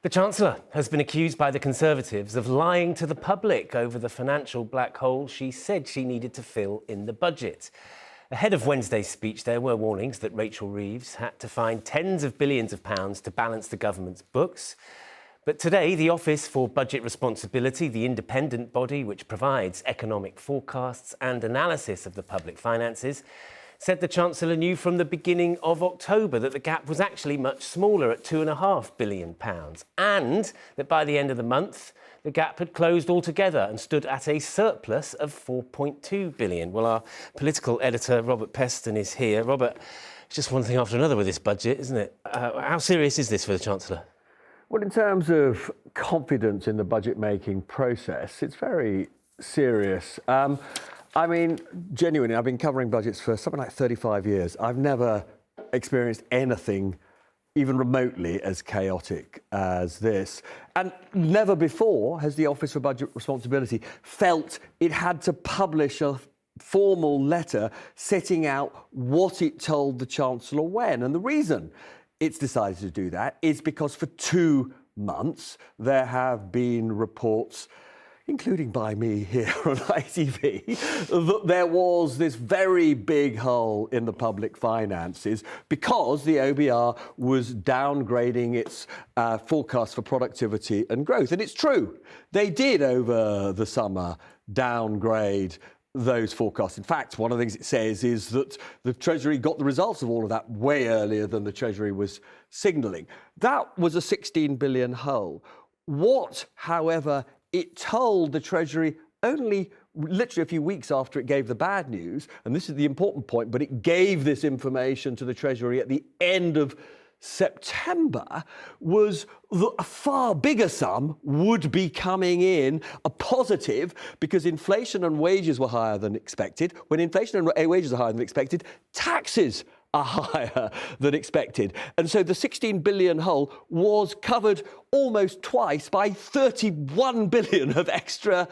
The Chancellor has been accused by the Conservatives of lying to the public over the financial black hole she said she needed to fill in the budget. Ahead of Wednesday's speech, there were warnings that Rachel Reeves had to find tens of billions of pounds to balance the government's books. But today, the Office for Budget Responsibility, the independent body which provides economic forecasts and analysis of the public finances, said the Chancellor knew from the beginning of October that the gap was actually much smaller at £2.5 billion, and that by the end of the month, the gap had closed altogether and stood at a surplus of £4.2 billion. Well, our political editor, Robert Peston, is here. Robert, it's just one thing after another with this budget, isn't it? How serious is this for the Chancellor? Well, in terms of confidence in the budget-making process, it's very serious. I mean, genuinely, I've been covering budgets for something like 35 years. I've never experienced anything even remotely as chaotic as this. And never before has the Office for Budget Responsibility felt it had to publish a formal letter setting out what it told the Chancellor when. And the reason it's decided to do that is because for 2 months there have been reports, including by me here on ITV, that there was this very big hole in the public finances because the OBR was downgrading its forecast for productivity and growth. And it's true, they did over the summer downgrade those forecasts. In fact, one of the things it says is that the Treasury got the results of all of that way earlier than the Treasury was signalling. That was a 16 billion hole. What, however, it told the Treasury only literally a few weeks after it gave the bad news, and this is the important point, but it gave this information to the Treasury at the end of September, was that a far bigger sum would be coming in, a positive, because inflation and wages were higher than expected. When inflation and wages are higher than expected, taxes are higher than expected. And so the 16 billion hole was covered almost twice by 31 billion of extra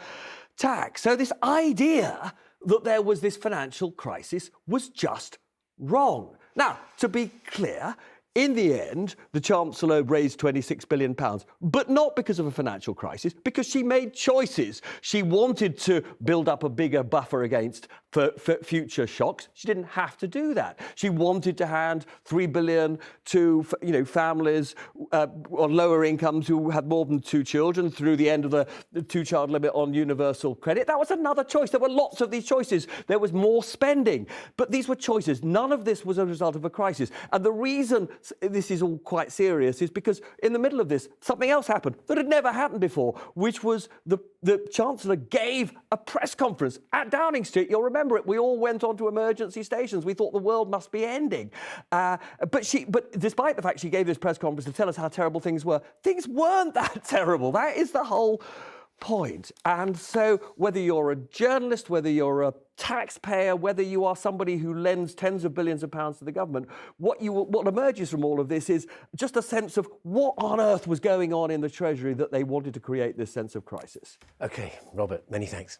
tax. So this idea that there was this financial crisis was just wrong. Now, to be clear, in the end, the Chancellor raised £26 billion, but not because of a financial crisis, because she made choices. She wanted to build up a bigger buffer against for future shocks. She didn't have to do that. She wanted to hand £3 billion to families on lower incomes who had more than 2 children through the end of the 2-child limit on universal credit. That was another choice. There were lots of these choices. There was more spending. But these were choices. None of this was a result of a crisis. And the reason this is all quite serious is because in the middle of this, something else happened that had never happened before, which was the Chancellor gave a press conference at Downing Street. You'll remember it. We all went onto emergency stations. We thought the world must be ending. But despite the fact she gave this press conference to tell us how terrible things weren't that terrible. That is the whole point. And so whether you're a journalist, whether you're a taxpayer, whether you are somebody who lends tens of billions of pounds to the government, what emerges from all of this is just a sense of what on earth was going on in the Treasury that they wanted to create this sense of crisis. OK, Robert, many thanks.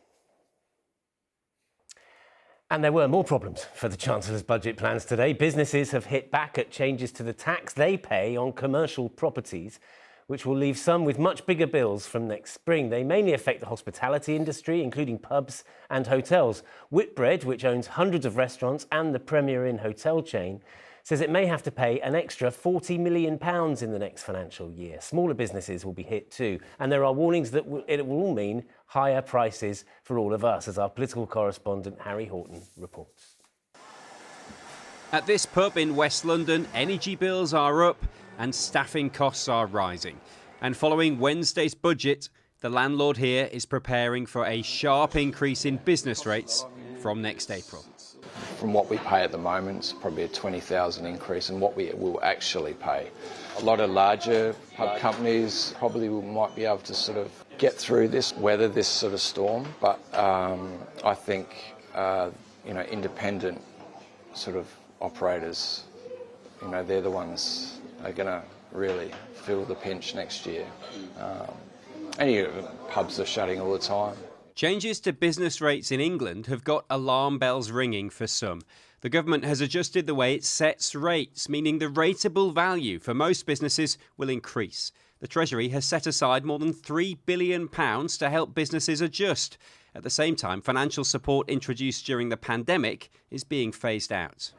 And there were more problems for the Chancellor's budget plans today. Businesses have hit back at changes to the tax they pay on commercial properties, which will leave some with much bigger bills from next spring. They mainly affect the hospitality industry, including pubs and hotels. Whitbread, which owns hundreds of restaurants and the Premier Inn hotel chain, says it may have to pay an extra £40 million in the next financial year. Smaller businesses will be hit too. And there are warnings that it will all mean higher prices for all of us, as our political correspondent Harry Horton reports. At this pub in West London, energy bills are up and staffing costs are rising. And following Wednesday's budget, the landlord here is preparing for a sharp increase in business rates from next April. From what we pay at the moment, it's probably a 20,000 increase in what we will actually pay. A lot of larger pub companies probably might be able to sort of get through this, weather this sort of storm, but I think independent sort of operators, they're the ones are going to really feel the pinch next year. Any pubs are shutting all the time. Changes to business rates in England have got alarm bells ringing for some. The government has adjusted the way it sets rates, meaning the rateable value for most businesses will increase. The Treasury has set aside more than £3 billion to help businesses adjust. At the same time, financial support introduced during the pandemic is being phased out.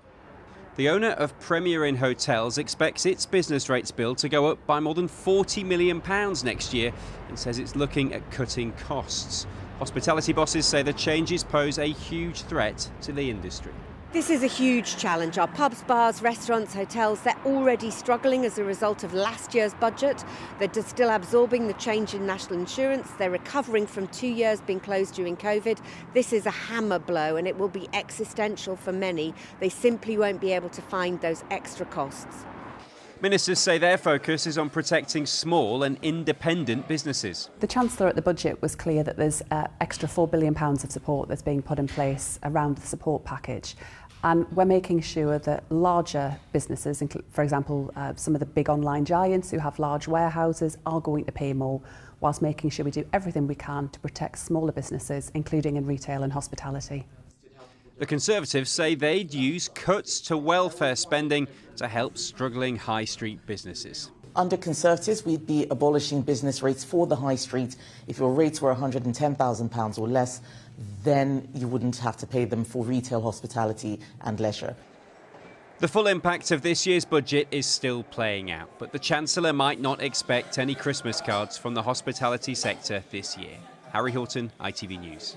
The owner of Premier Inn Hotels expects its business rates bill to go up by more than £40 million next year and says it's looking at cutting costs. Hospitality bosses say the changes pose a huge threat to the industry. This is a huge challenge. Our pubs, bars, restaurants, hotels, they're already struggling as a result of last year's budget. They're just still absorbing the change in national insurance. They're recovering from 2 years being closed during COVID. This is a hammer blow and it will be existential for many. They simply won't be able to find those extra costs. Ministers say their focus is on protecting small and independent businesses. The Chancellor at the budget was clear that there's extra £4 billion of support that's being put in place around the support package. And we're making sure that larger businesses, for example, some of the big online giants who have large warehouses, are going to pay more, whilst making sure we do everything we can to protect smaller businesses, including in retail and hospitality. The Conservatives say they'd use cuts to welfare spending to help struggling high street businesses. Under Conservatives, we'd be abolishing business rates for the high street. If your rates were £110,000 or less, then you wouldn't have to pay them for retail, hospitality and leisure. The full impact of this year's budget is still playing out, but the Chancellor might not expect any Christmas cards from the hospitality sector this year. Harry Horton, ITV News.